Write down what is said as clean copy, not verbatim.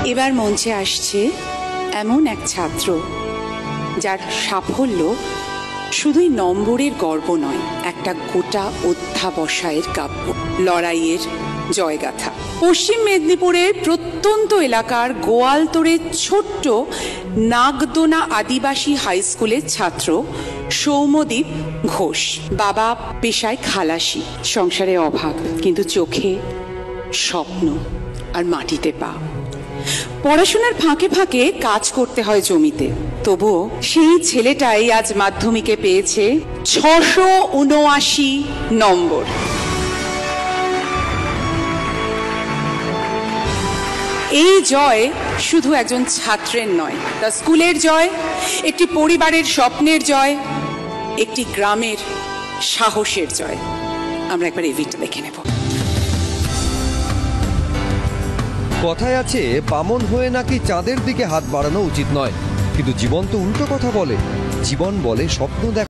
এবার মঞ্চে আসছে এমন এক ছাত্র যার সাফল্য শুধুই নম্বরের গর্ব নয়, একটা গোটা অধ্যাবসায়ের কাব্য, লড়াইয়ের জয়গাথা। পশ্চিম মেদিনীপুরের প্রত্যন্ত এলাকার গোয়ালতোড়ের ছোট্ট নাগদোনা আদিবাসী হাই স্কুলের ছাত্র সৌম্যদীপ ঘোষ। বাবা পেশায় খালাসি, সংসারে অভাব, কিন্তু চোখে স্বপ্ন আর মাটিতে পা। পড়াশোনার ফাঁকে ফাঁকে কাজ করতে হয় জমিতে, তবুও সেই ছেলেটাই আজ মাধ্যমিকে পেয়েছে 679 নম্বর। এই জয় শুধু একজন ছাত্রের নয়, তা স্কুলের জয়, একটি পরিবারের স্বপ্নের জয়, একটি গ্রামের সাহসের জয়। আমরা একবার এই ভিডিওটা দেখে নেব। কথায় আছে, বামন হয়ে নাকি চাঁদের দিকে হাত বাড়ানো উচিত নয়, কিন্তু জীবন তো উল্টো কথা বলে। জীবন বলে স্বপ্ন দেখ।